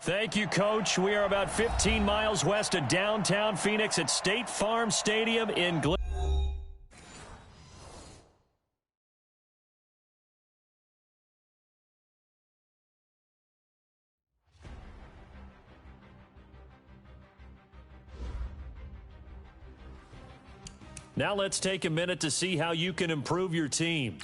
Thank you, Coach. We are about 15 miles west of downtown Phoenix at State Farm Stadium in Glendale. Now let's take a minute to see how you can improve your team.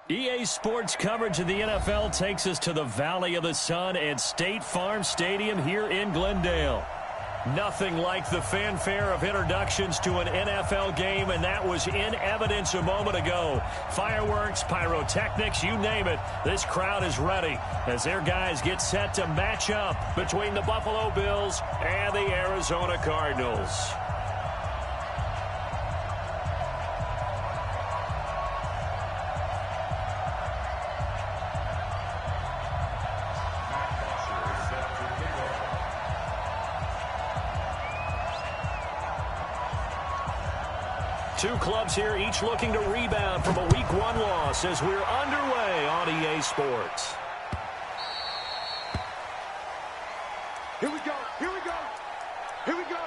EA Sports coverage of the NFL takes us to the Valley of the Sun at State Farm Stadium here in Glendale. Nothing like the fanfare of introductions to an NFL game, and that was in evidence a moment ago. Fireworks, pyrotechnics, you name it. This crowd is ready as their guys get set to match up between the Buffalo Bills and the Arizona Cardinals. Two clubs here, each looking to rebound from a Week 1 loss as we're underway on EA Sports. Here we go, here we go, here we go.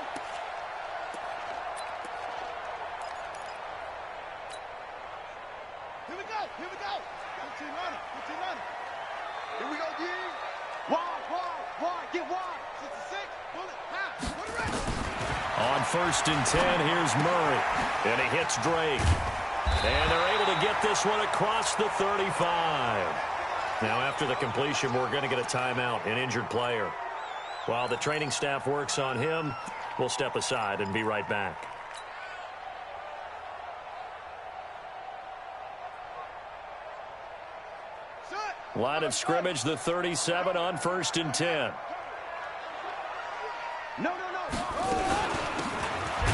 Here we go, here we go. 15 running, 15 running. Here we go, D. Wide, get wide. 66, bullet, half, put it right. On 1st and 10, here's Murray, and he hits Drake. And they're able to get this one across the 35. Now, after the completion, we're going to get a timeout, an injured player. While the training staff works on him, we'll step aside and be right back. Line of scrimmage, the 37 on 1st and 10. No.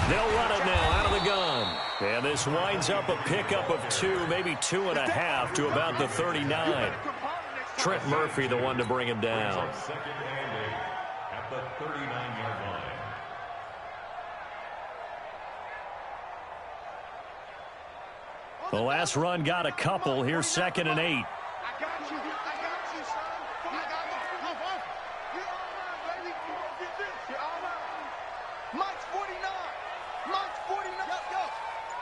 They'll run it now out of the gun. And this winds up a pickup of 2, maybe 2.5 to about the 39. Trent Murphy, the one to bring him down. Second and 8 at the 39-yard line. The last run got a couple. Here's 2nd and 8. I got you, son. I got you. You're all right, baby. Get this. You're all right. Mike's 49. Mike's 49. Let's go.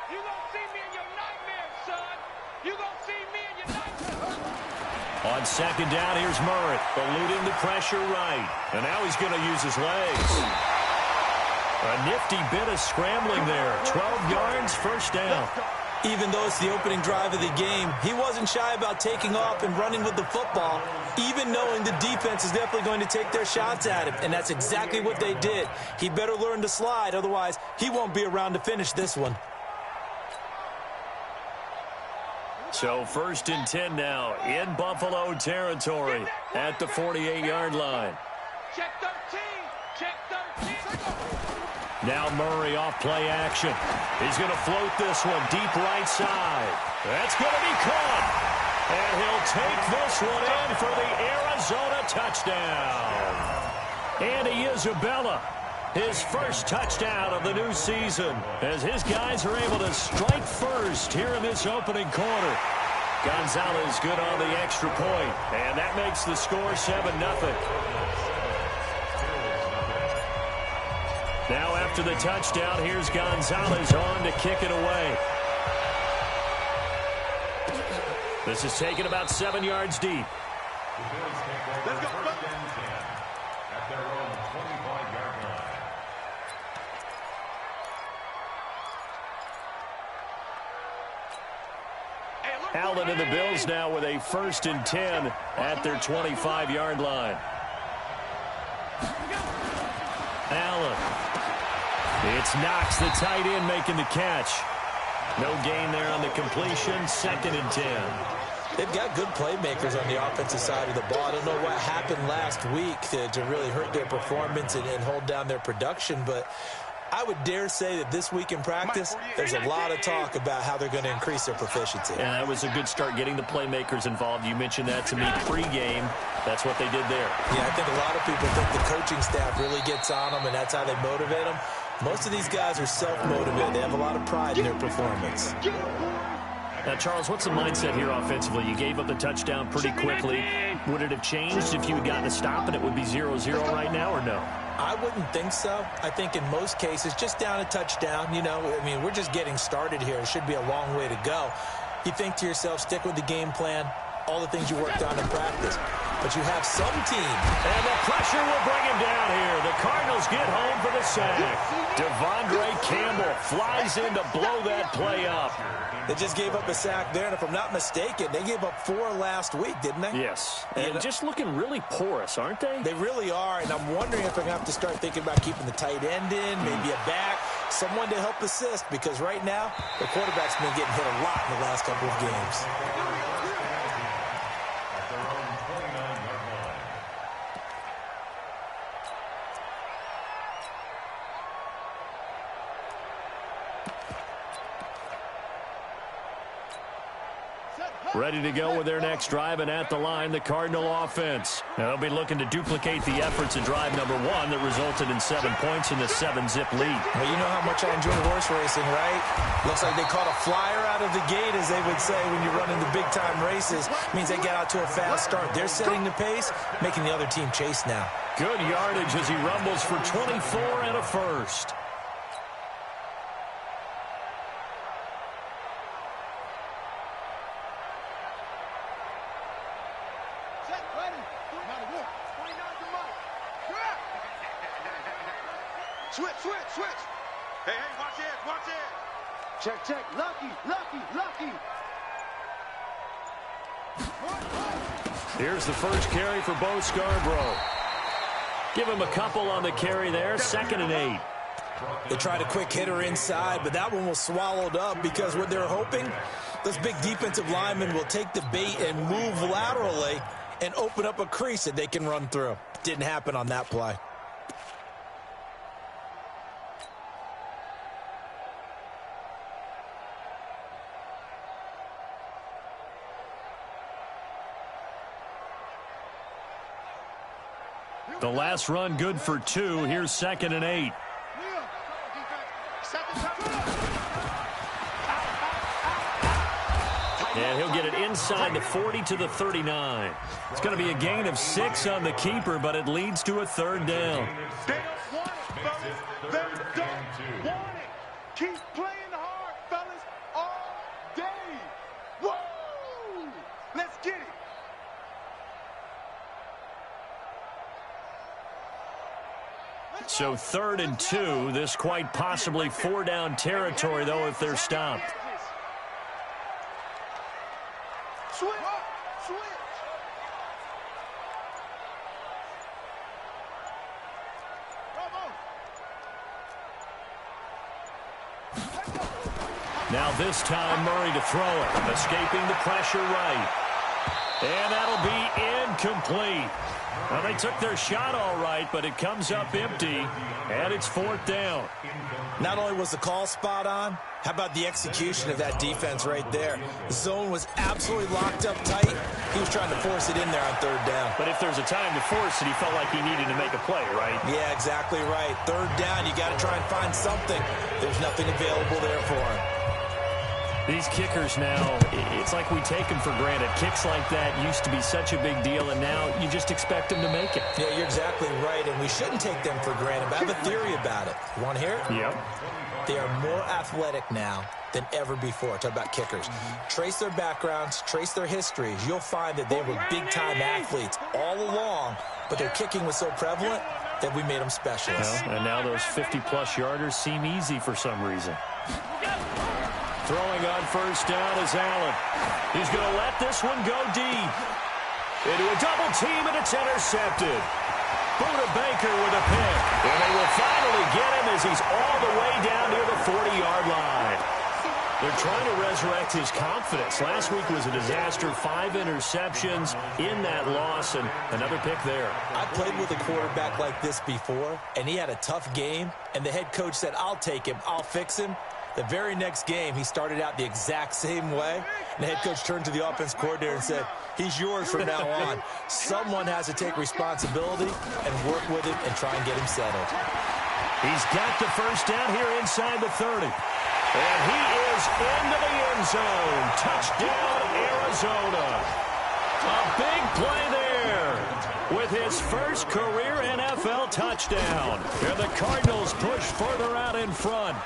You gonna see me in your nightmares, son. You gonna see me in your nightmares. On 2nd down, here's Murray, eluding the pressure right. And now he's going to use his legs. A nifty bit of scrambling there. 12 yards, 1st down. Even though it's the opening drive of the game, he wasn't shy about taking off and running with the football, even knowing the defense is definitely going to take their shots at him, and that's exactly what they did. He better learn to slide, otherwise he won't be around to finish this one. So 1st and 10 now in Buffalo territory at the 48-yard line. Check 13. Check 13. Now Murray off play action. He's going to float this one deep right side. That's going to be caught. And he'll take this one in for the Arizona touchdown. Andy Isabella, his first touchdown of the new season, as his guys are able to strike first here in this opening quarter. Gonzalez good on the extra point, and that makes the score 7-0. Now after the touchdown, here's Gonzalez on to kick it away. This is taken about 7 yards deep. Let's go. First and 10 at their own 25-yard line. Allen and the Bills now with a 1st and 10 at their 25-yard line. Allen. It's Knox, the tight end, making the catch. No gain there on the completion. 2nd and 10. They've got good playmakers on the offensive side of the ball. I don't know what happened last week to really hurt their performance and hold down their production, but I would dare say that this week in practice, there's a lot of talk about how they're going to increase their proficiency. And that was a good start getting the playmakers involved. You mentioned that to me pregame. That's what they did there. Yeah, I think a lot of people think the coaching staff really gets on them, and that's how they motivate them. Most of these guys are self-motivated. They have a lot of pride in their performance. Now, Charles, what's the mindset here offensively? You gave up the touchdown pretty quickly. Would it have changed if you had gotten a stop and it would be 0-0 right now, or no? I wouldn't think so. I think in most cases, just down a touchdown, you know, I mean, we're just getting started here. It should be a long way to go. You think to yourself, stick with the game plan, all the things you worked on in practice. But you have some team. And the pressure will bring him down here. The Cardinals get home for the sack. Devondre Campbell flies in to blow that play up. They just gave up a sack there, and if I'm not mistaken, they gave up 4 last week, didn't they? Yes. And just looking really porous, aren't they? They really are, and I'm wondering if they're going to have to start thinking about keeping the tight end in, maybe a back, someone to help assist, because right now, the quarterback's been getting hit a lot in the last couple of games. Ready to go with their next drive, and at the line, the Cardinal offense. Now, they'll be looking to duplicate the efforts in drive number 1 that resulted in 7 points in the 7-zip lead. Well, you know how much I enjoy horse racing, right? Looks like they caught a flyer out of the gate, as they would say when you're running the big-time races. Means they get out to a fast start. They're setting the pace, making the other team chase now. Good yardage as he rumbles for 24 and a first. Switch. Hey, watch it. Check. Lucky. Here's the first carry for Bo Scarborough. Give him a couple on the carry there. 2nd and 8. They tried a quick hitter inside, but that one was swallowed up because what they're hoping, those big defensive linemen will take the bait and move laterally and open up a crease that they can run through. Didn't happen on that play. The last run good for 2. Here's 2nd and 8. And he'll get it inside the 40 to the 39. It's going to be a gain of 6 on the keeper, but it leads to a 3rd down. They don't want it, fellas. They don't want it. Keep playing hard, fellas, all day. Woo! Let's get it. So 3rd and 2. This quite possibly 4-down territory, though, if they're stopped. Now this time Murray to throw it. Escaping the pressure right. And that'll be incomplete. Well, they took their shot all right, but it comes up empty, and it's 4th down. Not only was the call spot on, how about the execution of that defense right there? The zone was absolutely locked up tight. He was trying to force it in there on 3rd down. But if there's a time to force it, he felt like he needed to make a play, right? Yeah, exactly right. 3rd down, you got to try and find something. There's nothing available there for him. These kickers now, it's like we take them for granted. Kicks like that used to be such a big deal, and now you just expect them to make it. Yeah, you're exactly right, and we shouldn't take them for granted, but I have a theory about it. You want to hear it? Yep. They are more athletic now than ever before. Talk about kickers. Trace their backgrounds, trace their histories. You'll find that they were big-time athletes all along, but their kicking was so prevalent that we made them specialists. Well, and now those 50-plus yarders seem easy for some reason. Throwing on 1st down is Allen. He's going to let this one go deep. Into a double team, and it's intercepted. Buda Baker with a pick. And they will finally get him as he's all the way down near the 40-yard line. They're trying to resurrect his confidence. Last week was a disaster. 5 interceptions in that loss, and another pick there. I played with a quarterback like this before, and he had a tough game, and the head coach said, I'll take him, I'll fix him. The very next game, he started out the exact same way. And the head coach turned to the offense coordinator and said, he's yours from now on. Someone has to take responsibility and work with him and try and get him settled. He's got the 1st down here inside the 30. And he is into the end zone. Touchdown, Arizona. A big play there with his first career NFL touchdown. And the Cardinals push further out in front.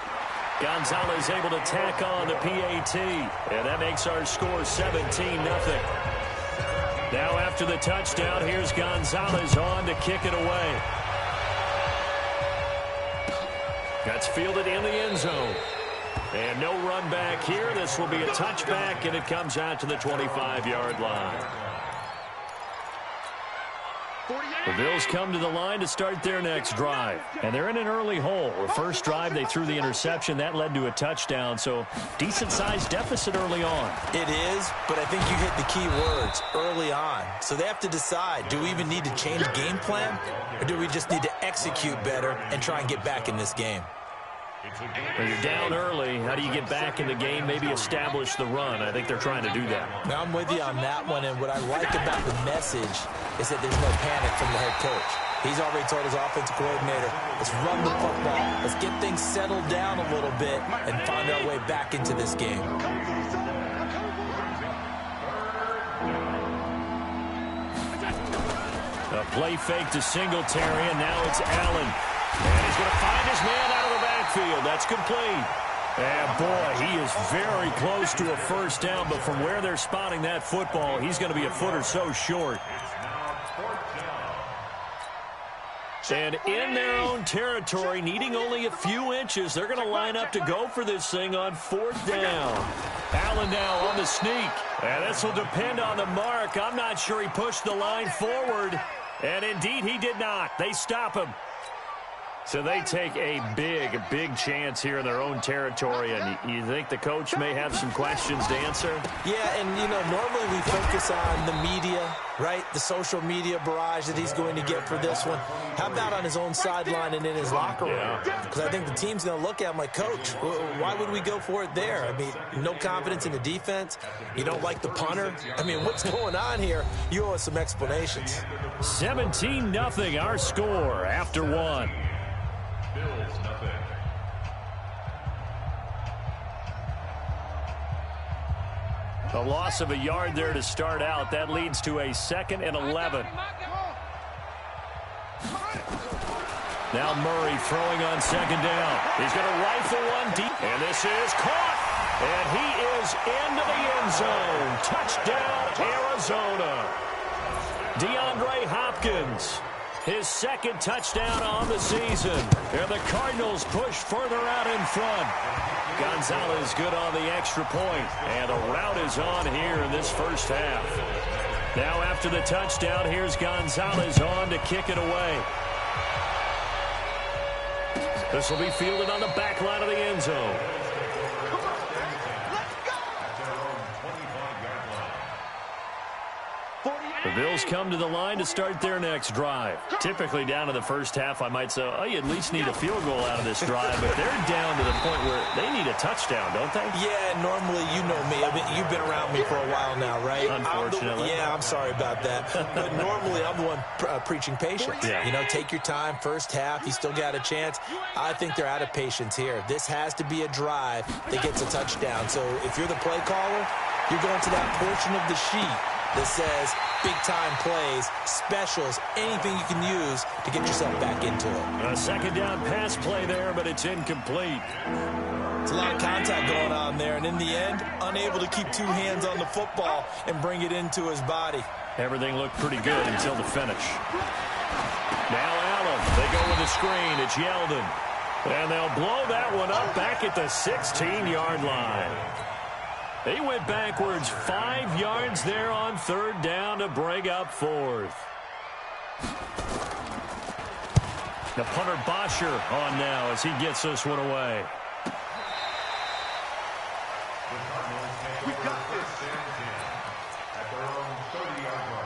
Gonzalez able to tack on the PAT, and that makes our score 17-0. Now after the touchdown, here's Gonzalez on to kick it away. That's fielded in the end zone. And no run back here. This will be a touchback, and it comes out to the 25-yard line. The Bills come to the line to start their next drive. And they're in an early hole. The first drive, they threw the interception. That led to a touchdown. So decent-sized deficit early on. It is, but I think you hit the key words, early on. So they have to decide, do we even need to change game plan? Or do we just need to execute better and try and get back in this game? When you're down early, how do you get back in the game, maybe establish the run? I think they're trying to do that. Now, I'm with you on that one, and what I like about the message is that there's no panic from the head coach. He's already told his offensive coordinator, let's run the football, let's get things settled down a little bit and find our way back into this game. A play fake to Singletary, and now it's Allen. And he's going to find his man out of the backfield. That's complete. And, boy, he is very close to a 1st down, but from where they're spotting that football, he's going to be a foot or so short. And in their own territory, needing only a few inches, they're going to line up to go for this thing on 4th down. Allen now on the sneak. And this will depend on the mark. I'm not sure he pushed the line forward. And, indeed, he did not. They stop him. So they take a big chance here in their own territory, and you think the coach may have some questions to answer? Yeah, and, you know, normally we focus on the media, right? The social media barrage that he's going to get for this one. How about on his own sideline and in his locker room? Because I think the team's going to look at him like, Coach, why would we go for it there? I mean, no confidence in the defense. You don't like the punter. I mean, what's going on here? You owe us some explanations. 17-0 our score after one. Bills, nothing. A loss of a yard there to start out. That leads to a 2nd and 11. Now Murray throwing on 2nd down. He's going to rifle one deep. And this is caught. And he is into the end zone. Touchdown, Arizona. DeAndre Hopkins. His 2nd touchdown on the season. And the Cardinals push further out in front. Gonzalez good on the extra point. And the route is on here in this first half. Now after the touchdown, here's Gonzalez on to kick it away. This will be fielded on the back line of the end zone. Bills come to the line to start their next drive. Typically down to the first half, I might say, oh, you at least need a field goal out of this drive, but they're down to the point where they need a touchdown, don't they? Yeah, normally, you know me. I mean, you've been around me for a while now, right? Unfortunately. I'm sorry about that. But normally, I'm the one preaching patience. Yeah. You know, take your time. First half, you still got a chance. I think they're out of patience here. This has to be a drive that gets a touchdown. So if you're the play caller, you're going to that portion of the sheet that says big-time plays, specials, anything you can use to get yourself back into it. A second down pass play there, but it's incomplete. It's a lot of contact going on there, and in the end, unable to keep two hands on the football and bring it into his body. Everything looked pretty good until the finish. Now Allen, they go with the screen. It's Yeldon. And they'll blow that one up back at the 16-yard line. They went backwards 5 yards there on third down to bring up fourth. The punter Bosher on now as he gets this one away. We got this. At their own 30-yard line.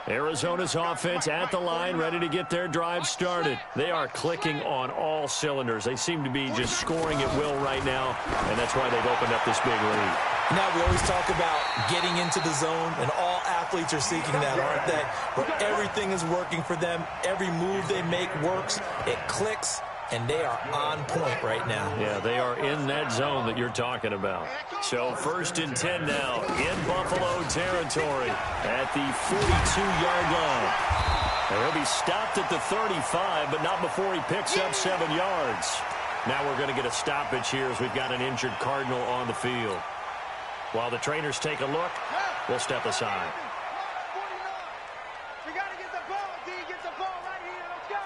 Arizona's offense at the line, ready to get their drive started. They are clicking on all cylinders. They seem to be just scoring at will right now, and that's why they've opened up this big lead. Now, we always talk about getting into the zone, and all athletes are seeking that, aren't they? Where everything is working for them, every move they make works, it clicks, and they are on point right now. Yeah, they are in that zone that you're talking about. So 1st and 10 now in Buffalo territory at the 42-yard line. And he'll be stopped at the 35, but not before he picks up 7 yards. Now we're going to get a stoppage here as we've got an injured Cardinal on the field. While the trainers take a look, we'll step aside. We got to get the ball. D gets the ball right here. Let's go.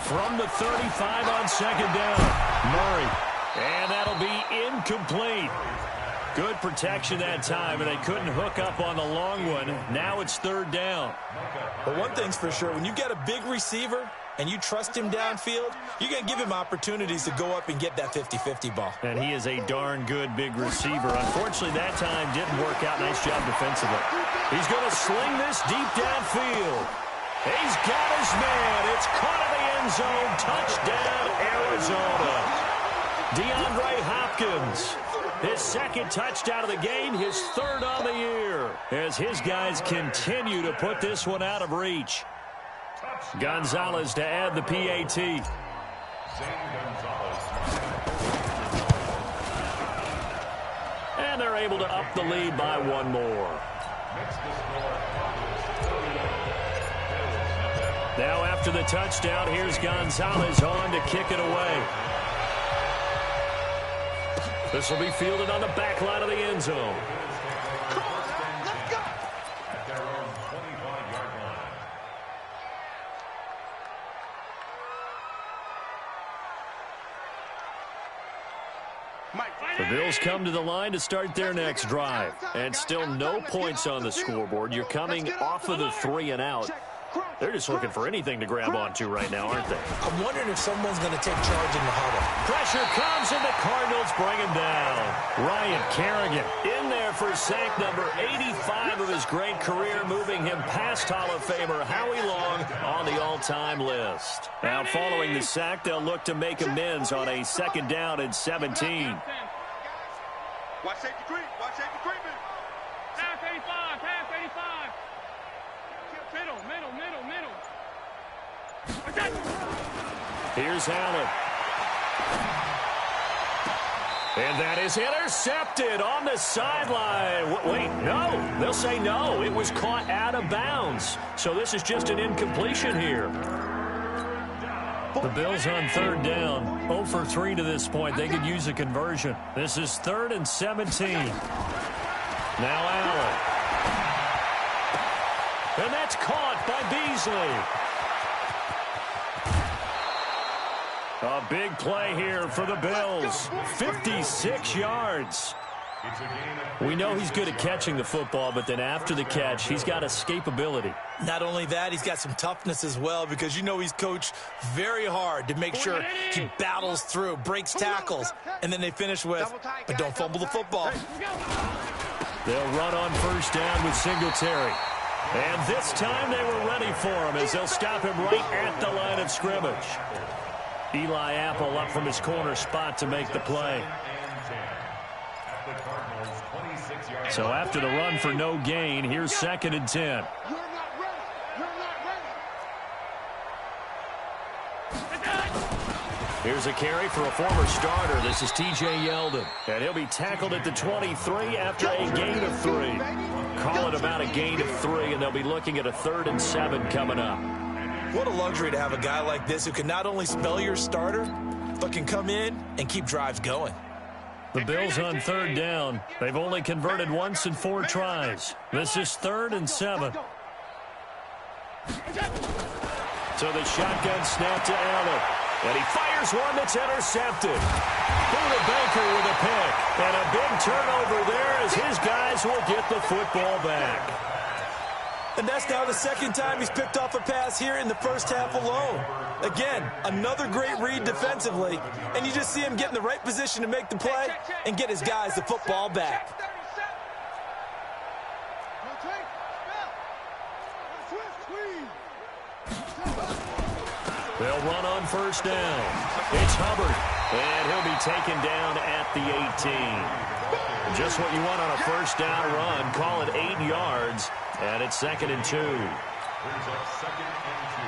From the 35 on second down, Murray. And that'll be incomplete. Good protection that time, and they couldn't hook up on the long one. Now it's third down. But one thing's for sure, when you've got a big receiver and you trust him downfield, you're going to give him opportunities to go up and get that 50-50 ball. And he is a darn good big receiver. Unfortunately, that time didn't work out. Nice job defensively. He's going to sling this deep downfield. He's got his man. It's caught in the end zone. Touchdown, Arizona. DeAndre Hopkins. His second touchdown of the game, his third on the year, as his guys continue to put this one out of reach. Gonzalez to add the PAT. And they're able to up the lead by one more. Now after the touchdown, here's Gonzalez on to kick it away. This will be fielded on the back line of the end zone. Come on, let's go. At their own 25-yard line. The Bills come to the line to start their next drive. And still no points on the scoreboard. You're coming off of the 3 and out. They're just looking for anything to grab onto right now, aren't they? I'm wondering if someone's going to take charge in the huddle. Pressure comes, and the Cardinals bring him down. Ryan Kerrigan in there for sack number 85 of his great career, moving him past Hall of Famer Howie Long on the all-time list. Now, following the sack, they'll look to make amends on a 2nd down and 17. Watch safety creep. Watch safety creeping. Pass 85. Pass 85. Middle. Here's Allen. And that is intercepted on the sideline. Wait, no. They'll say no. It was caught out of bounds. So this is just an incompletion here. The Bills on 3rd down. 0 for 3 to this point. They could use a conversion. This is 3rd and 17. Now Allen. And that's caught by Beasley. A big play here for the Bills. 56 yards. We know he's good at catching the football, but then after the catch, he's got escapability. Not only that, he's got some toughness as well, because you know he's coached very hard to make sure he battles through, breaks tackles, and then they finish with, but don't fumble the football. They'll run on first down with Singletary. And this time they were ready for him as they'll stop him right at the line of scrimmage. Eli Apple up from his corner spot to make the play. So after the run for no gain, here's 2nd and 10. Here's a carry for a former starter. This is T.J. Yeldon. And he'll be tackled at the 23 after a gain of 3. Call it about a gain of 3, and they'll be looking at a 3rd and 7 coming up. What a luxury to have a guy like this who can not only spell your starter, but can come in and keep drives going. The Bills on 3rd down. They've only converted once in 4 tries. This is 3rd and 7. So the shotgun snap to Allen. And he fires one that's intercepted. Buda Baker with a pick. And a big turnover there as his guys will get the football back. And that's now the 2nd time he's picked off a pass here in the first half alone. Again, another great read defensively. And you just see him get in the right position to make the play and get his guys the football back. They'll run on first down. It's Hubbard, and he'll be taken down at the 18. Just what you want on a first down run. Call it 8 yards, and it's 2nd and 2. Brings up 2nd and 2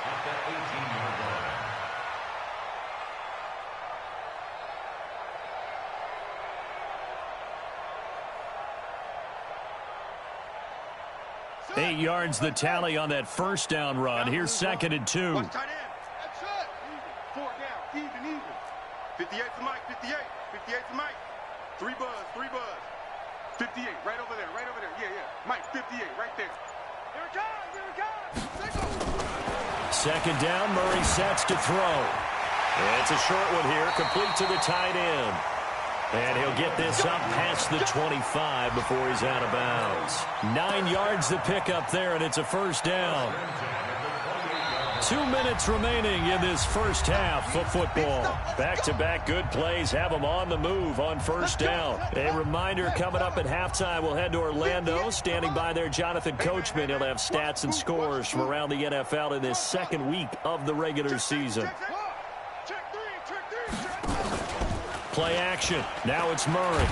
at the 18-yard line. 8 yards the tally on that first down run. Here's 2nd and 2. That's it. 4 down, even. 58 to Mike, 58. 58 to Mike. 3 buzz. 58, right over there. Yeah. Mike, 58, right there. Here it comes. 2nd down, Murray sets to throw. It's a short one here, complete to the tight end. And he'll get this up past the 25 before he's out of bounds. 9 yards the pickup there, and it's a first down. 2 minutes remaining in this first half of football. Back-to-back good plays have them on the move on first down. A reminder, coming up at halftime, we'll head to Orlando. Standing by there, Jonathan Coachman. He'll have stats and scores from around the NFL in this 2nd week of the regular season. Play action. Now it's Murray.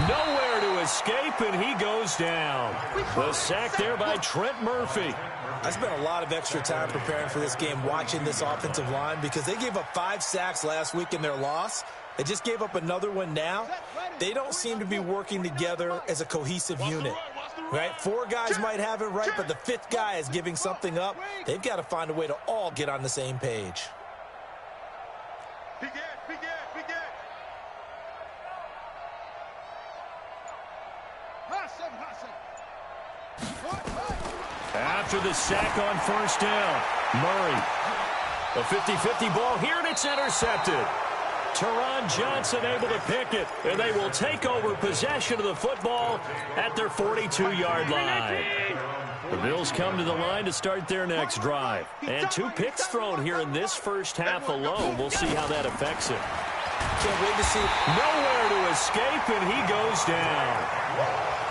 Nowhere to escape, and he goes down. The sack there by Trent Murphy. I spent a lot of extra time preparing for this game, watching this offensive line, because they gave up 5 sacks last week in their loss. They just gave up another one now. They don't seem to be working together as a cohesive unit. Right? 4 guys might have it right, but the 5th guy is giving something up. They've got to find a way to all get on the same page. Big Ed. After the sack on first down, Murray. A 50-50 ball here, and it's intercepted. Teron Johnson able to pick it, and they will take over possession of the football at their 42-yard line. The Bills come to the line to start their next drive. And 2 picks thrown here in this first half alone. We'll see how that affects it. Can't wait to see. Nowhere to escape, and he goes down.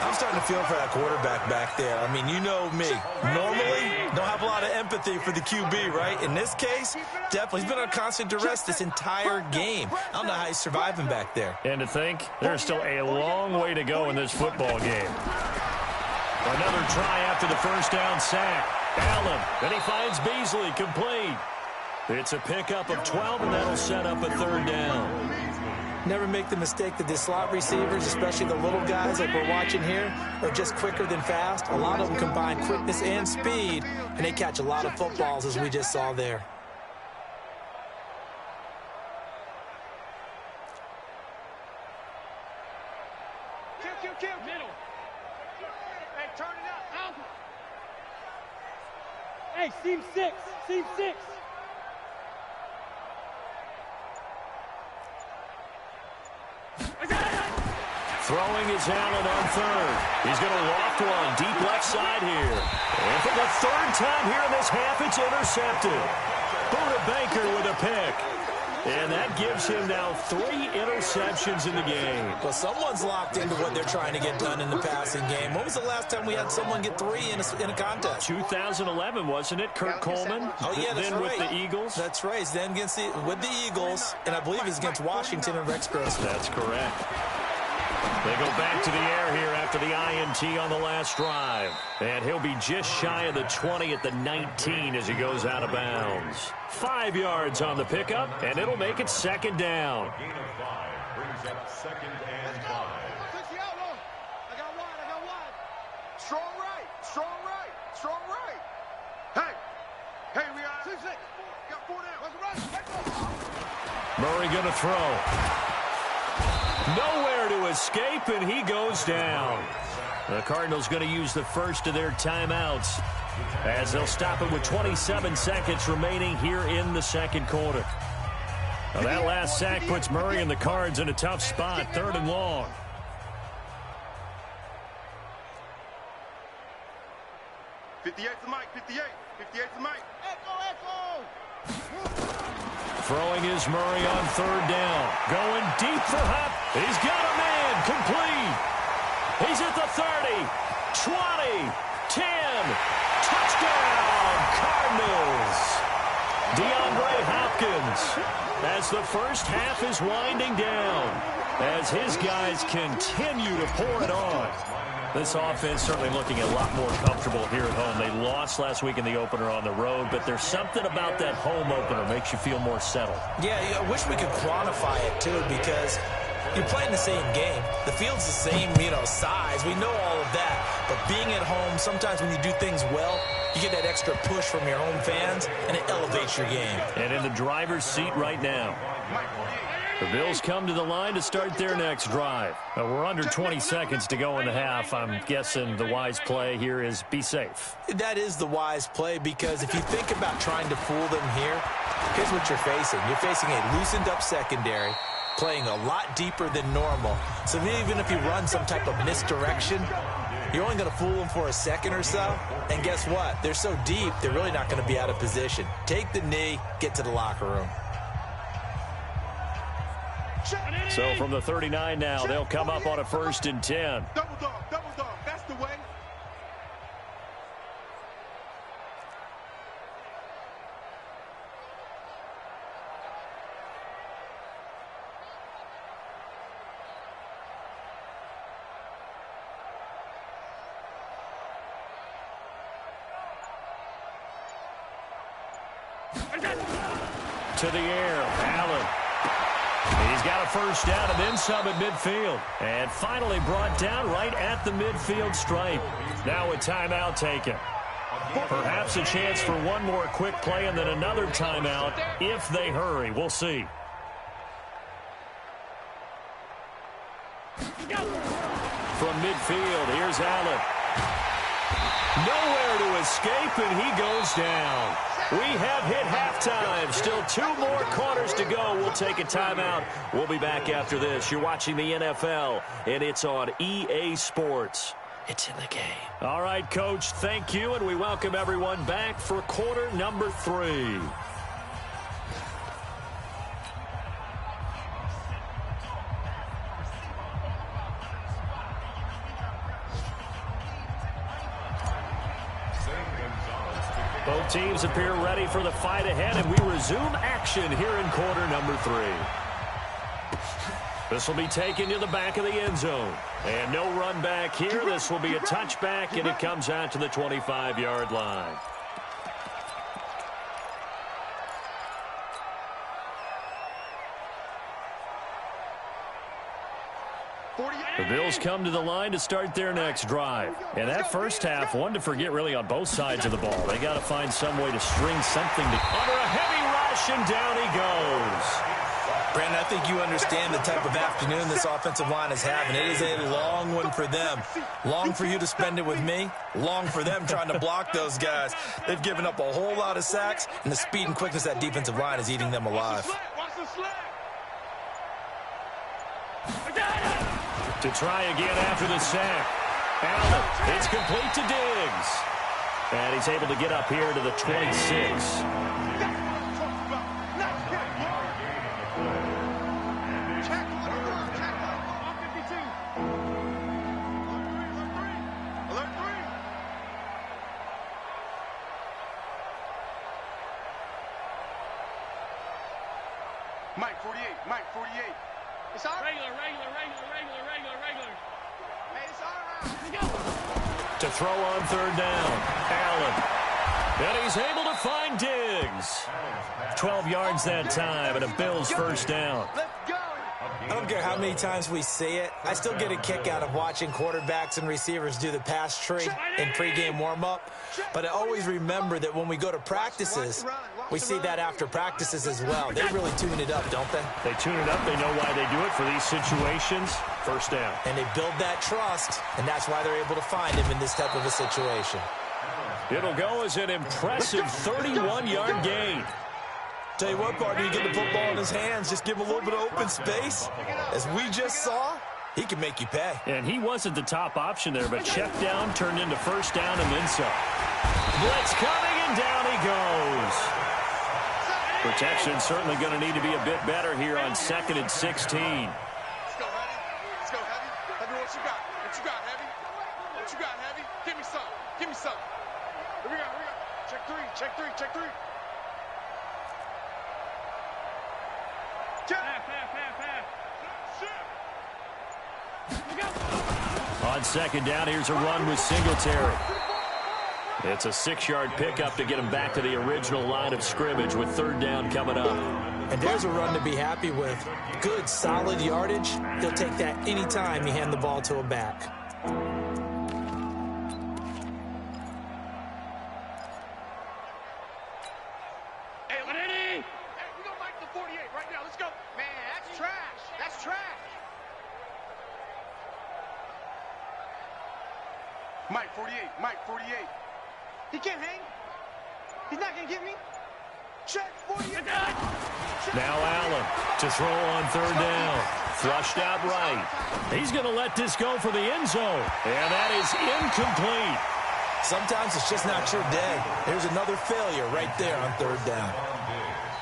I'm starting to feel for that quarterback back there. I mean, you know me. Normally, don't have a lot of empathy for the QB, right? In this case, definitely. He's been on constant duress this entire game. I don't know how he's surviving back there. And to think, there's still a long way to go in this football game. Another try after the first down sack. Allen, and he finds Beasley complete. It's a pickup of 12, and that'll set up a 3rd down. Never make the mistake that the slot receivers, especially the little guys like we're watching here, are just quicker than fast. A lot of them combine quickness and speed, and they catch a lot of footballs, as we just saw there. Kill. Middle. Hey, turn it up. Hey, seam 6. Throwing is Allen on third. He's going to loft one deep left side here. And for the third time here in this half, it's intercepted. Buda Baker with a pick. And that gives him now 3 interceptions in the game. Well, someone's locked into what they're trying to get done in the passing game. When was the last time we had someone get 3 in a contest? 2011, wasn't it? Kurt Coleman? Oh, yeah, that's then right. with the Eagles? That's right. Then with the Eagles, and I believe it's against Washington and Rex Grossman. That's correct. They go back to the air here after the INT on the last drive. And he'll be just shy of the 20 at the 19 as he goes out of bounds. 5 yards on the pickup, and it'll make it second down. Gain of 5 brings up second and 5. I got wide. Strong right. Strong right. Hey, we are 6-6. Got 4 down. Murray going to throw. Nowhere to escape, and he goes down. The Cardinals going to use the first of their timeouts as they'll stop it with 27 seconds remaining here in the second quarter. Now that last sack puts Murray and the Cards in a tough spot, 3rd and long. '58's the mic. 58's the mic. Echo. Throwing is Murray on 3rd down. Going deep for Hupp. He's got a man. Complete. He's at the 30, 20, 10. Touchdown, Cardinals. DeAndre Hopkins as the first half is winding down, as his guys continue to pour it on. This offense certainly looking a lot more comfortable here at home. They lost last week in the opener on the road, but there's something about that home opener makes you feel more settled. Yeah, I wish we could quantify it, too, because you're playing the same game. The field's the same, size. We know all of that. But being at home, sometimes when you do things well, you get that extra push from your home fans, and it elevates your game. And in the driver's seat right now. The Bills come to the line to start their next drive. Now, we're under 20 seconds to go in the half. I'm guessing the wise play here is be safe. That is the wise play, because if you think about trying to fool them here, here's what you're facing. You're facing a loosened-up secondary, playing a lot deeper than normal. So even if you run some type of misdirection, you're only going to fool them for a second or so. And guess what? They're so deep, they're really not going to be out of position. Take the knee, get to the locker room. So from the 39 now, they'll come up on a 1st and 10. Double dog. That's the way. To the air, Allen. He's got a first down and then some at midfield. And finally brought down right at the midfield stripe. Now a timeout taken. Perhaps a chance for one more quick play and then another timeout if they hurry. We'll see. From midfield, here's Allen. Nowhere to escape, and he goes down. We have hit halftime. Still 2 more quarters to go. We'll take a timeout. We'll be back after this. You're watching the NFL, and it's on EA Sports. It's in the game. All right, Coach, thank you, and we welcome everyone back for quarter number 3. Both teams appear ready for the fight ahead, and we resume action here in quarter number 3. This will be taken to the back of the end zone. And no run back here. This will be a touchback, and it comes out to the 25-yard line. The Bills come to the line to start their next drive. And that first half, one to forget really on both sides of the ball. They got to find some way to string something under a heavy rush, and down he goes. Brandon, I think you understand the type of afternoon this offensive line is having. It is a long one for them. Long for you to spend it with me. Long for them trying to block those guys. They've given up a whole lot of sacks, and the speed and quickness of that defensive line is eating them alive. To try again after the sack. Allen, it's complete to Diggs. And he's able to get up here to the 26. Mike 48, Mike 48. It's all right. Regular. Hey, it's all right. To throw on third down. Allen. And he's able to find Diggs. 12 yards that time and a Bills first down. Let's go. I don't care how many times we say it. I still get a kick out of watching quarterbacks and receivers do the pass tree in pregame warm-up. But I always remember that when we go to practices, we see that after practices as well. They really tune it up, don't they? They tune it up. They know why they do it for these situations. First down. And they build that trust, and that's why they're able to find him in this type of a situation. It'll go as an impressive 31-yard gain. Tell you what, partner, you get the football in his hands, just give him a little bit of open space. As we just saw, he can make you pay. And he wasn't the top option there, but check down turned into first down and then some. Blitz coming, and down he goes. Protection certainly going to need to be a bit better here on 2nd and 16. Let's go, Heavy. Let's go, Heavy. Heavy, what you got? What you got, Heavy? What you got, Heavy? Give me some. Give me some. Here we go. Check three. Check three. On second down, here's a run with Singletary. It's a 6-yard pickup to get him back to the original line of scrimmage with third down coming up. And there's a run to be happy with. Good, solid yardage. He'll take that any time you hand the ball to a back. Hey, Lenny! Hey, we're going to Mike the 48 right now. Let's go. Man, that's trash. That's trash. Mike 48, Mike 48. He can't hang. He's not going to get me. Check 48. Now Allen to throw on third down. Flushed out right. He's going to let this go for the end zone. And that is incomplete. Sometimes it's just not your day. There's another failure right there on third down.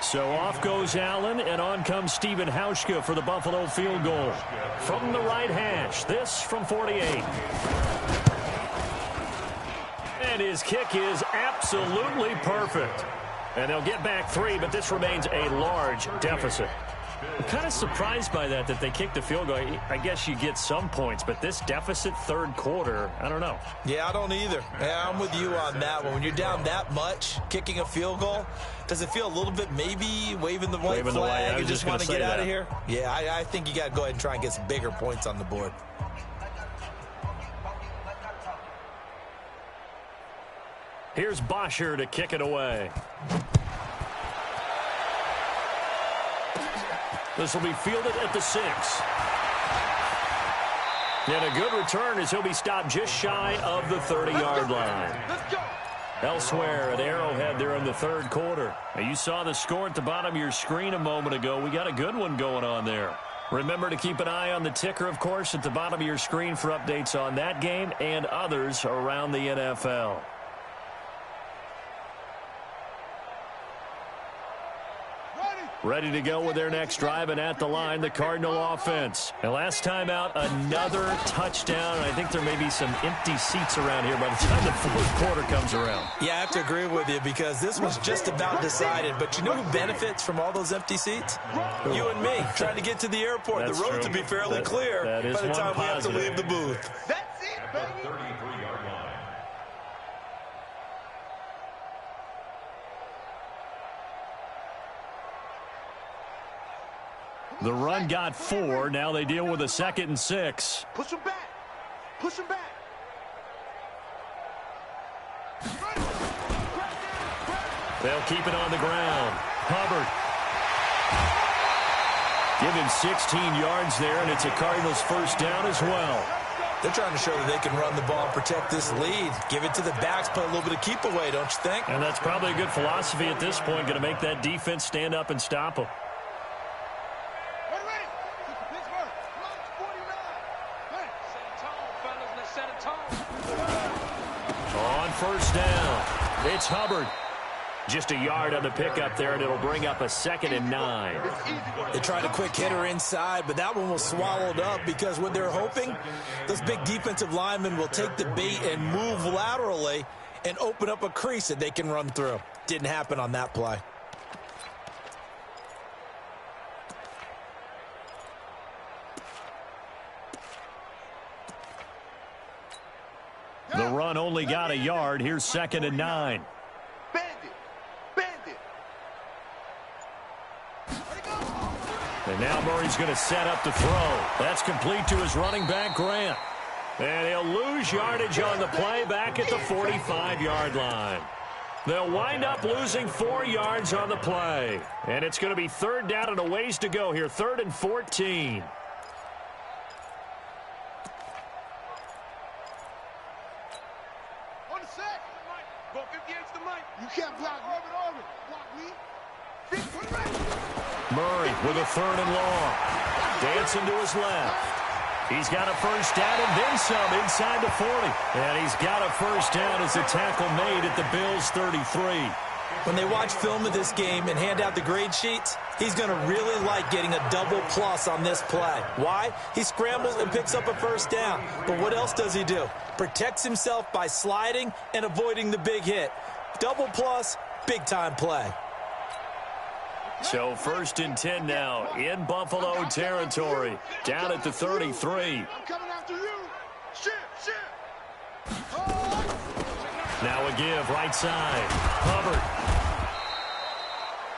So off goes Allen, and on comes Stephen Hauschka for the Buffalo field goal. From the right hash, this from 48. And his kick is absolutely perfect. And they'll get back 3, but this remains a large deficit. I'm kind of surprised by that they kicked the field goal. I guess you get some points, but this deficit third quarter, I don't know. Yeah, I don't either. Yeah, I'm with you on that one. When you're down that much, kicking a field goal, does it feel a little bit maybe waving the white flag and just want to get out of here? Yeah, I think you got to go ahead and try and get some bigger points on the board. Here's Bosher to kick it away. This will be fielded at the 6. And a good return as he'll be stopped just shy of the 30-yard line. Let's go. Elsewhere at Arrowhead there in the third quarter. Now, you saw the score at the bottom of your screen a moment ago. We got a good one going on there. Remember to keep an eye on the ticker, of course, at the bottom of your screen for updates on that game and others around the NFL. Ready to go with their next drive, and at the line, the Cardinal offense. And last time out, another touchdown. I think there may be some empty seats around here by the time the fourth quarter comes around. Yeah, I have to agree with you because this was just about decided. But you know who benefits from all those empty seats? You and me, trying to get to the airport. That's the road true. to be fairly clear that is by the time one we have to positive. leave the booth. That's it, baby. 33-yard line. The run got 4. Now they deal with a 2nd and 6. Push him back. Push him back. They'll keep it on the ground. Hubbard. Give him 16 yards there, and it's a Cardinals first down as well. They're trying to show that they can run the ball and protect this lead. Give it to the backs, play a little bit of keep away, don't you think? And that's probably a good philosophy at this point, going to make that defense stand up and stop them. first down. It's Hubbard. Just a yard on the pickup there, and it'll bring up a 2nd and 9. They tried a quick hitter inside, but that one was swallowed up because what they're hoping, those big defensive linemen will take the bait and move laterally and open up a crease that they can run through. Didn't happen on that play. The run only got a yard. Here's 2nd and 9. And now Murray's going to set up the throw. That's complete to his running back, Grant. And he'll lose yardage on the play back at the 45-yard line. They'll wind up losing 4 yards on the play. And it's going to be 3rd down and a ways to go here. 3rd and 14. On the sack. Go 58's the mic. You can't block orbit. Block me. Murray with a 3rd and long. Dancing to his left. He's got a first down and then some inside the 40. And he's got a first down as a tackle made at the Bills' 33. When they watch film of this game and hand out the grade sheets, he's going to really like getting a double plus on this play. Why? He scrambles and picks up a first down. But what else does he do? Protects himself by sliding and avoiding the big hit. Double plus, big-time play. So 1st and 10 now in Buffalo territory. Down at the 33. I'm coming after you. Shit. Now a give right side. Hubbard.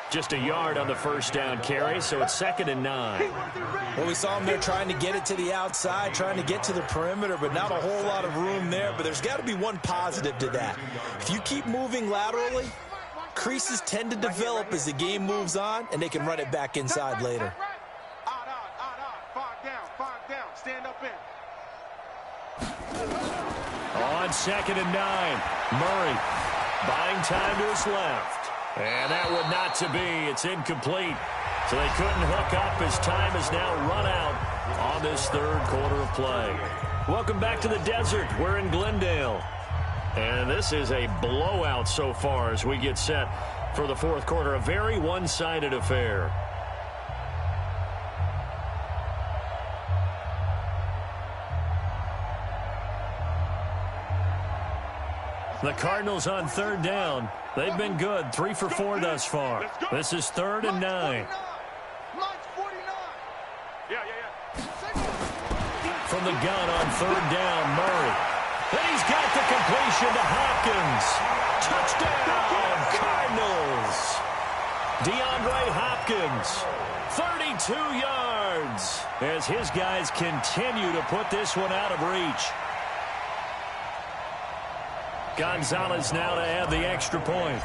Just a yard on the first down carry, so it's 2nd and 9. Well, we saw him there trying to get it to the outside, trying to get to the perimeter, but not a whole lot of room there. But there's got to be one positive to that. If you keep moving laterally, creases tend to develop as the game moves on, and they can run it back inside later. Five down. Stand up in. On 2nd and 9, Murray buying time to his left. And that would not to be. It's incomplete. So they couldn't hook up as time has now run out on this 3rd quarter of play. Welcome back to the desert. We're in Glendale. And this is a blowout so far as we get set for the 4th quarter. A very one-sided affair. The Cardinals on 3rd down. They've been good. 3 for 4 thus far. This is 3rd and 9. From the gun on 3rd down, Murray. And he's got the completion to Hopkins. Touchdown, Cardinals. DeAndre Hopkins, 32 yards, as his guys continue to put this one out of reach. Gonzalez now to add the extra point.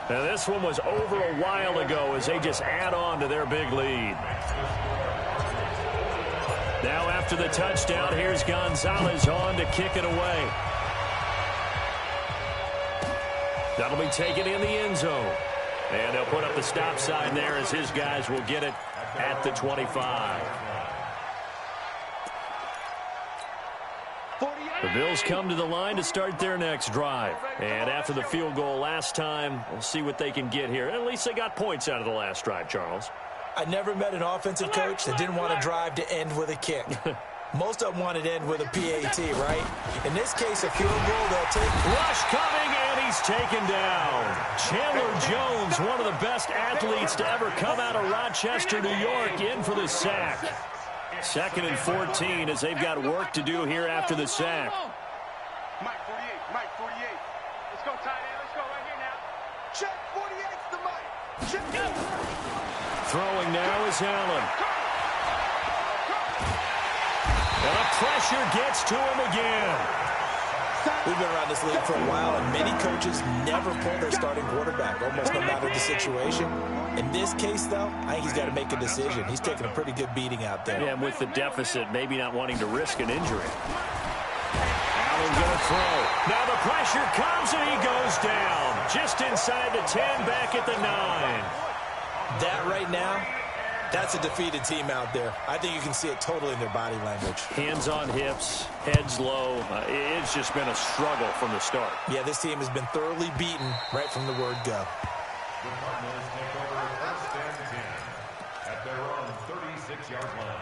Now this one was over a while ago as they just add on to their big lead. Now after the touchdown, here's Gonzalez on to kick it away. That'll be taken in the end zone. And they'll put up the stop sign there as his guys will get it at the 25. The Bills come to the line to start their next drive. And after the field goal last time, we'll see what they can get here. At least they got points out of the last drive, Charles. I never met an offensive coach that didn't want a drive to end with a kick. Most of them wanted to end with a PAT, right? In this case, a field goal, they'll take. Rush coming, and he's taken down. Chandler Jones, one of the best athletes to ever come out of Rochester, New York, in for the sack. 2nd and 14 as they've got work to do here after the sack. Mike 48. Let's go, tight end. Let's go right here now. Check 48's the mic. Check it. Throwing now is Allen. And the pressure gets to him again. We've been around this league for a while, and many coaches never pull their starting quarterback, almost no matter the situation. In this case, though, I think he's got to make a decision. He's taking a pretty good beating out there. Yeah, and with the deficit, maybe not wanting to risk an injury. Allen going to throw. Now the pressure comes, and he goes down. Just inside the 10, back at the 9. That right now That's a defeated team out there. I think you can see it totally in their body language. Hands on hips, heads low. It's just been a struggle from the start. Yeah, this team has been thoroughly beaten right from the word go. The Cardinals take over first and 10 at their own 36-yard line.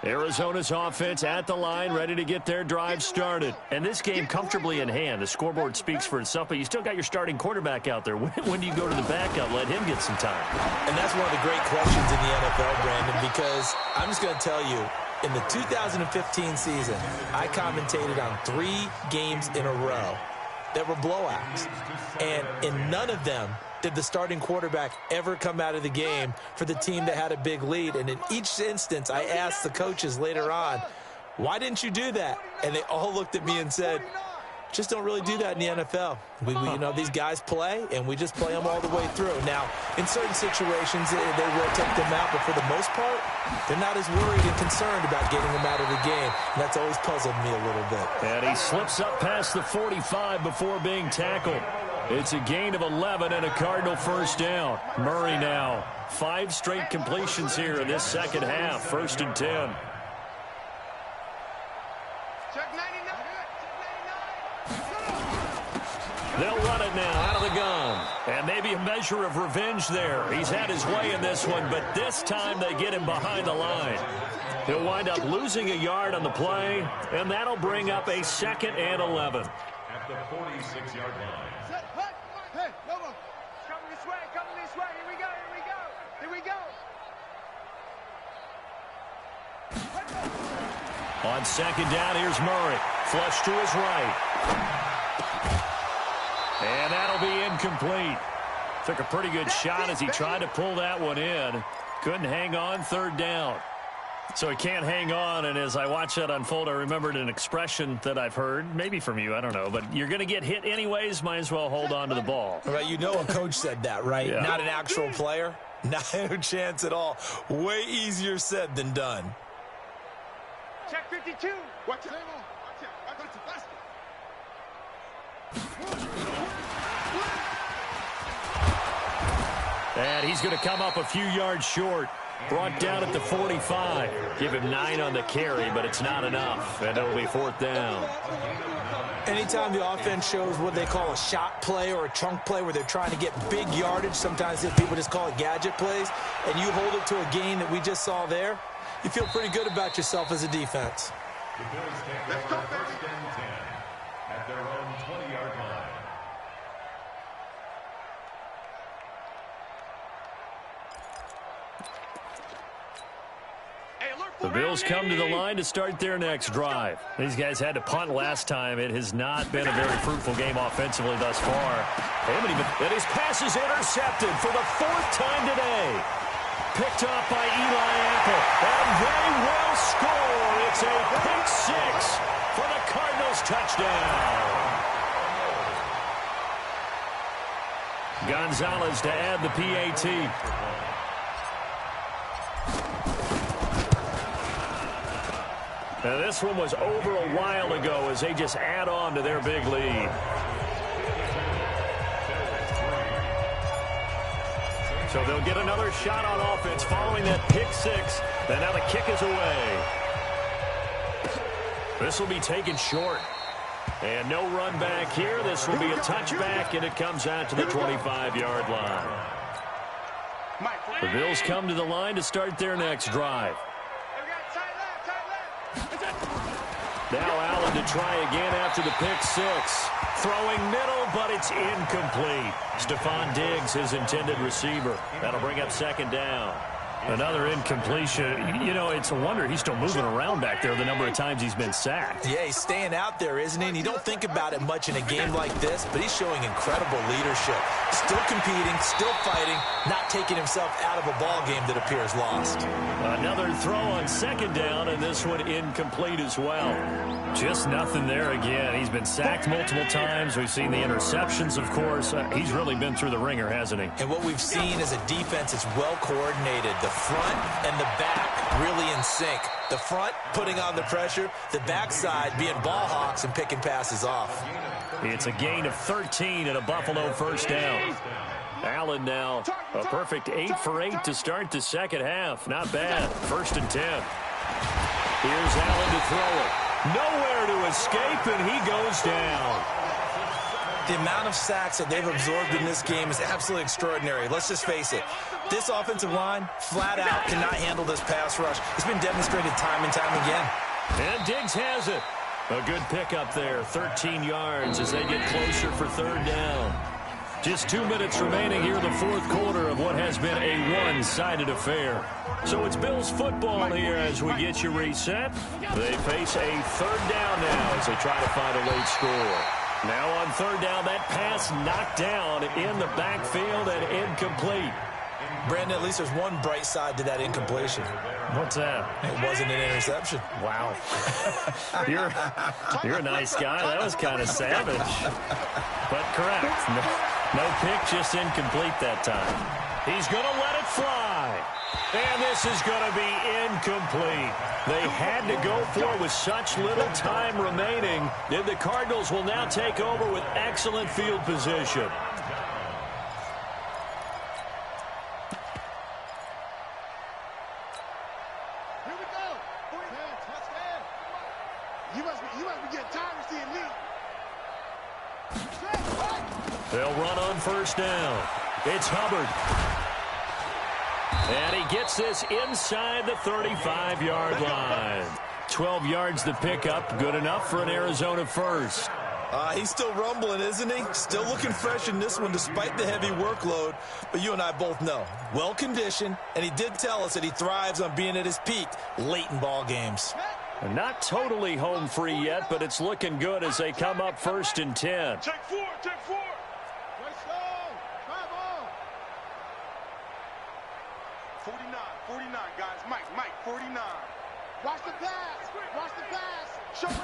Arizona's offense at the line, ready to get their drive started. And this game comfortably in hand. The scoreboard speaks for itself, but you still got your starting quarterback out there. When do you go to the backup? Let him get some time. And that's one of the great questions in the NFL, Brandon, because I'm just going to tell you, in the 2015 season, I commentated on 3 games in a row that were blowouts. And in none of them did the starting quarterback ever come out of the game for the team that had a big lead. And in each instance, I asked the coaches later on, why didn't you do that? And they all looked at me and said, just don't really do that in the NFL. You know, these guys play, and we just play them all the way through. Now, in certain situations, they will take them out, but for the most part, they're not as worried and concerned about getting them out of the game. And that's always puzzled me a little bit. And he slips up past the 45 before being tackled. It's a gain of 11 and a Cardinal first down. Murray now. 5 straight completions here in this second half. 1st and 10. Check 99. They'll run it now out of the gun. And maybe a measure of revenge there. He's had his way in this one, but this time they get him behind the line. He'll wind up losing a yard on the play, and that'll bring up a 2nd and 11. At the 46-yard line. Hey, Lobo. Coming this way, coming this way. Here we go, here we go. Here we go. On 2nd down, here's Murray. Flush to his right. And that'll be incomplete. Took a pretty good shot as he tried to pull that one in. Couldn't hang on 3rd down. So he can't hang on, and as I watch that unfold, I remembered an expression that I've heard, maybe from you, I don't know, but you're going to get hit anyways, might as well hold on to the ball. Right, you know a coach said that, right? Yeah. Not an actual player? No chance at all. Way easier said than done. Check 52. Watch it. Watch it. Watch it. Faster. And he's going to come up a few yards short. Brought down at the 45. Give him 9 on the carry, but it's not enough. And it'll be 4th down. Anytime the offense shows what they call a shot play or a chunk play where they're trying to get big yardage, sometimes people just call it gadget plays, and you hold it to a gain that we just saw there, you feel pretty good about yourself as a defense. The Bills take over first and 10 at their own 20-yard line. The Bills come to the line to start their next drive. These guys had to punt last time. It has not been a very fruitful game offensively thus far. And his pass is intercepted for the 4th time today. Picked off by Eli Apple. And they will score. It's a pick 6 for the Cardinals touchdown. Gonzalez to add the PAT. Now, this one was over a while ago as they just add on to their big lead. So they'll get another shot on offense following that pick 6. And now the kick is away. This will be taken short. And no run back here. This will be a touchback, and it comes out to the 25-yard line. The Bills come to the line to start their next drive. Now Allen to try again after the pick 6. Throwing middle, but it's incomplete. Stephon Diggs, his intended receiver. That'll bring up 2nd down. Another incompletion. You know, it's a wonder he's still moving around back there the number of times he's been sacked. Yeah, he's staying out there, isn't he? And you don't think about it much in a game like this, but he's showing incredible leadership. Still competing, still fighting, not taking himself out of a ball game that appears lost. Another throw on 2nd down, and this one incomplete as well. Just nothing there again. He's been sacked multiple times. We've seen the interceptions, of course. He's really been through the ringer, hasn't he? And what we've seen is a defense that's well coordinated. The front and the back really in sync. The front putting on the pressure, the backside being ball hawks and picking passes off. It's a gain of 13 and a Buffalo first down. Allen now a perfect 8 for 8 to start the second half. Not bad. 1st and 10. Here's Allen to throw it. Nowhere to escape, and he goes down. The amount of sacks that they've absorbed in this game is absolutely extraordinary. Let's just face it. This offensive line, flat out, cannot handle this pass rush. It's been demonstrated time and time again. And Diggs has it. A good pickup there. 13 yards as they get closer for 3rd down. Just 2 minutes remaining here in the 4th quarter of what has been a one-sided affair. So it's Bills football here as we get you reset. They face a 3rd down now as they try to find a late score. Now on 3rd down, that pass knocked down in the backfield and incomplete. Brandon, at least there's one bright side to that incompletion. What's that? It wasn't an interception. Wow. You're a nice guy. That was kind of savage. But correct. No pick, just incomplete that time. He's going to let it fly. And this is going to be incomplete. They had to go for it with such little time remaining. And the Cardinals will now take over with excellent field position. They'll run on 1st down. It's Hubbard. And he gets this inside the 35-yard line. 12 yards to pick up. Good enough for an Arizona first. He's still rumbling, isn't he? Still looking fresh in this one despite the heavy workload. But you and I both know, well-conditioned, and he did tell us that he thrives on being at his peak late in ball games. Not totally home free yet, but it's looking good as they come up 1st and 10. Take 4, take 4. Let's go. 49, guys. Mike, 49. Watch the pass. Watch the pass. Show it.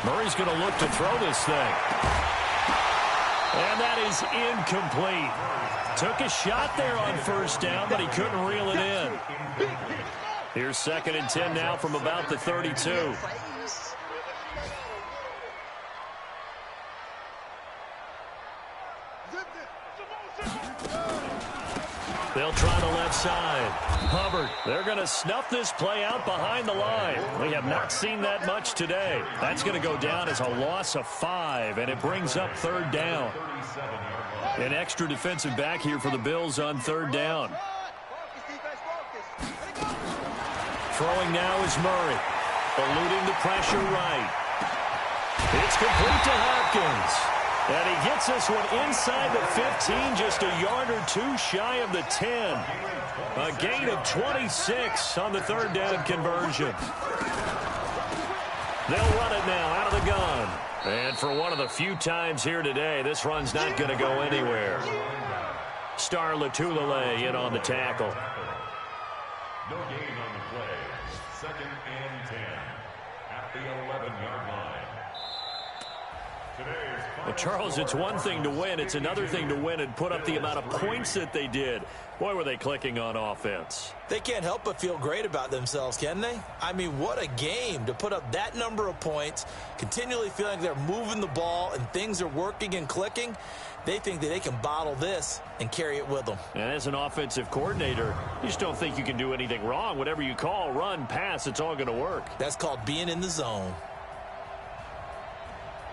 Murray's going to look to throw this thing. And that is incomplete. Took a shot there on 1st down, but he couldn't reel it in. Here's 2nd and 10 now from about the 32. They'll try the left side. Hubbard, they're going to snuff this play out behind the line. We have not seen that much today. That's going to go down as a loss of 5, and it brings up 3rd down. An extra defensive back here for the Bills on 3rd down. Throwing now is Murray. Eluding the pressure right. It's complete to Hopkins. And he gets this one inside the 15, just a yard or 2 shy of the 10. A gain of 26 on the 3rd down conversion. They'll run it now out of the gun. And for one of the few times here today, this run's not going to go anywhere. Star Latulele in on the tackle. No gain on the play. 2nd and 10 at the 11-yard line. Well, Charles, it's one thing to win. It's another thing to win and put up the amount of points that they did. Boy, were they clicking on offense. They can't help but feel great about themselves, can they? I mean, what a game to put up that number of points, continually feeling they're moving the ball and things are working and clicking. They think that they can bottle this and carry it with them. And as an offensive coordinator, you just don't think you can do anything wrong. Whatever you call, run, pass, it's all going to work. That's called being in the zone.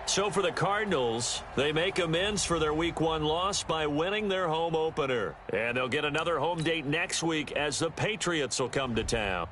So for the Cardinals, they make amends for their Week 1 loss by winning their home opener. And they'll get another home date next week as the Patriots will come to town.